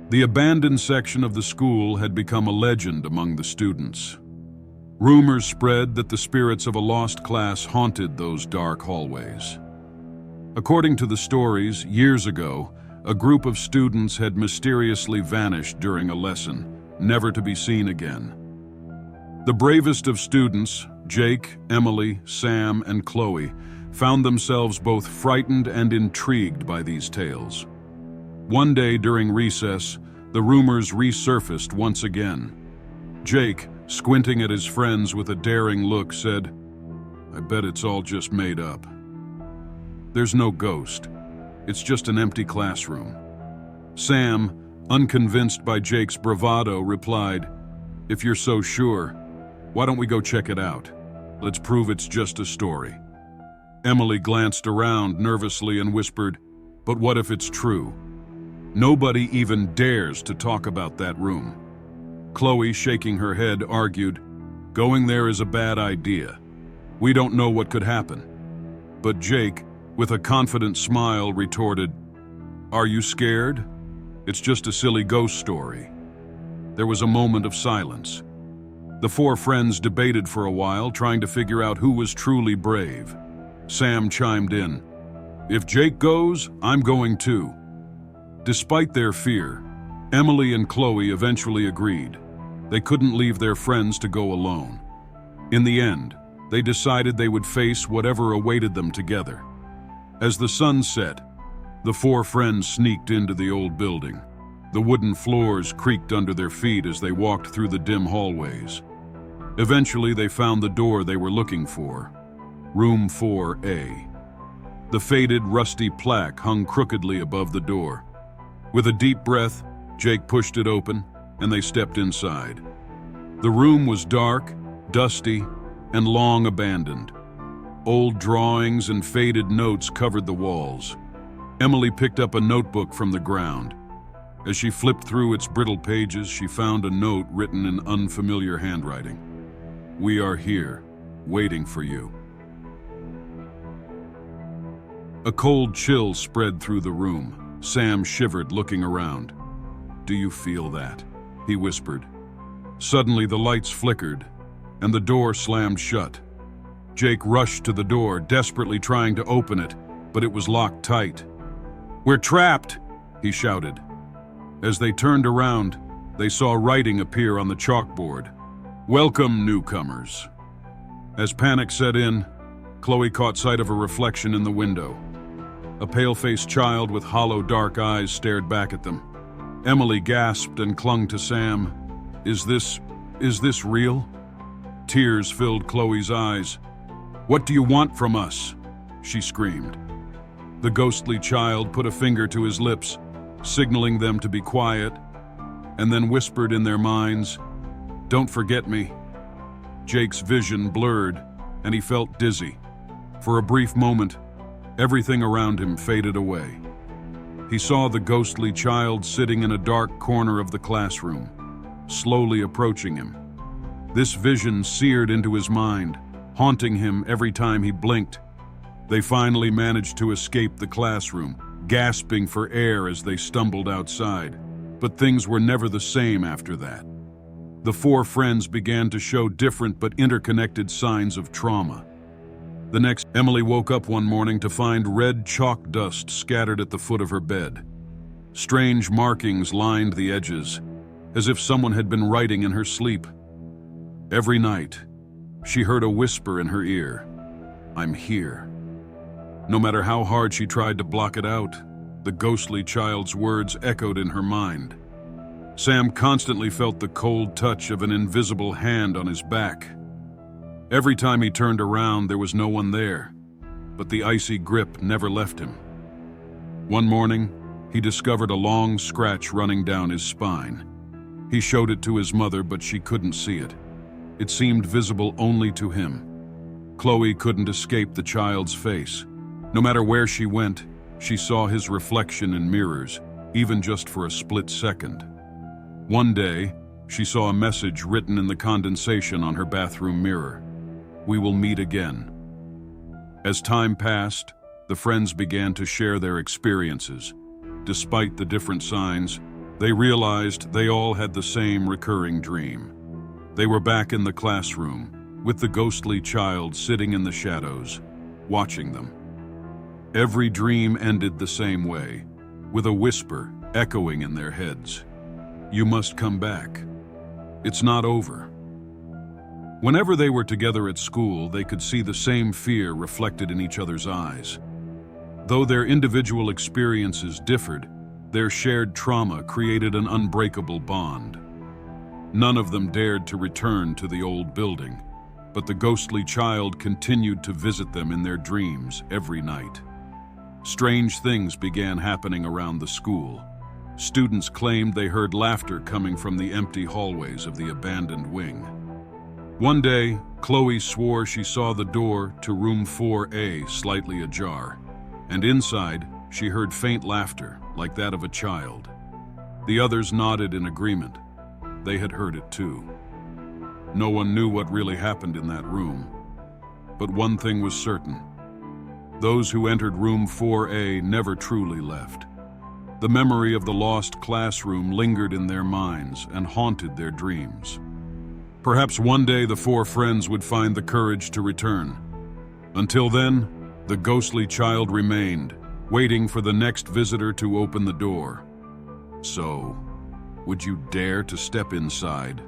The abandoned section of the school had become a legend among the students. Rumors spread that the spirits of a lost class haunted those dark hallways. According to the stories, years ago, a group of students had mysteriously vanished during a lesson, never to be seen again. The bravest of students, Jake, Emily, Sam, and Chloe, found themselves both frightened and intrigued by these tales. One day during recess, the rumors resurfaced once again. Jake, squinting at his friends with a daring look, said, "I bet it's all just made up. There's no ghost. It's just an empty classroom." Sam, unconvinced by Jake's bravado, replied, "If you're so sure, why don't we go check it out? Let's prove it's just a story." Emily glanced around nervously and whispered, "But what if it's true? Nobody even dares to talk about that room." Chloe, shaking her head, argued, "Going there is a bad idea. We don't know what could happen." But Jake, with a confident smile, retorted, "Are you scared? It's just a silly ghost story." There was a moment of silence. The four friends debated for a while, trying to figure out who was truly brave. Sam chimed in, "If Jake goes, I'm going too." Despite their fear, Emily and Chloe eventually agreed. They couldn't leave their friends to go alone. In the end, they decided they would face whatever awaited them together. As the sun set, the four friends sneaked into the old building. The wooden floors creaked under their feet as they walked through the dim hallways. Eventually, they found the door they were looking for, Room 4A. The faded, rusty plaque hung crookedly above the door. With a deep breath, Jake pushed it open, and they stepped inside. The room was dark, dusty, and long abandoned. Old drawings and faded notes covered the walls. Emily picked up a notebook from the ground. As she flipped through its brittle pages, she found a note written in unfamiliar handwriting. "We are here, waiting for you." A cold chill spread through the room. Sam shivered, looking around. "Do you feel that?" he whispered. Suddenly, the lights flickered, and the door slammed shut. Jake rushed to the door, desperately trying to open it, but it was locked tight. "We're trapped!" he shouted. As they turned around, they saw writing appear on the chalkboard. "Welcome, newcomers." As panic set in, Chloe caught sight of a reflection in the window. A pale-faced child with hollow, dark eyes stared back at them. Emily gasped and clung to Sam. Is this real?" Tears filled Chloe's eyes. "What do you want from us?" she screamed. The ghostly child put a finger to his lips, signaling them to be quiet, and then whispered in their minds, "Don't forget me." Jake's vision blurred, and he felt dizzy. For a brief moment, everything around him faded away. He saw the ghostly child sitting in a dark corner of the classroom, slowly approaching him. This vision seared into his mind, haunting him every time he blinked. They finally managed to escape the classroom, gasping for air as they stumbled outside. But things were never the same after that. The four friends began to show different but interconnected signs of trauma. The next, Emily woke up one morning to find red chalk dust scattered at the foot of her bed. Strange markings lined the edges, as if someone had been writing in her sleep. Every night, she heard a whisper in her ear, "I'm here." No matter how hard she tried to block it out, the ghostly child's words echoed in her mind. Sam constantly felt the cold touch of an invisible hand on his back. Every time he turned around, there was no one there, but the icy grip never left him. One morning, he discovered a long scratch running down his spine. He showed it to his mother, but she couldn't see it. It seemed visible only to him. Chloe couldn't escape the child's face. No matter where she went, she saw his reflection in mirrors, even just for a split second. One day, she saw a message written in the condensation on her bathroom mirror. "We will meet again." As time passed, the friends began to share their experiences. Despite the different signs, They realized they all had the same recurring dream. They were back in the classroom, with the ghostly child sitting in the shadows, watching them. Every dream ended the same way, with a whisper echoing in their heads. "You must come back. It's not over." Whenever they were together at school, they could see the same fear reflected in each other's eyes. Though their individual experiences differed, their shared trauma created an unbreakable bond. None of them dared to return to the old building, but the ghostly child continued to visit them in their dreams every night. Strange things began happening around the school. Students claimed they heard laughter coming from the empty hallways of the abandoned wing. One day, Chloe swore she saw the door to room 4A slightly ajar, and inside, she heard faint laughter, like that of a child. The others nodded in agreement. They had heard it too. No one knew what really happened in that room. But one thing was certain. Those who entered room 4A never truly left. The memory of the lost classroom lingered in their minds and haunted their dreams. Perhaps one day the four friends would find the courage to return. Until then, the ghostly child remained, waiting for the next visitor to open the door. So, would you dare to step inside?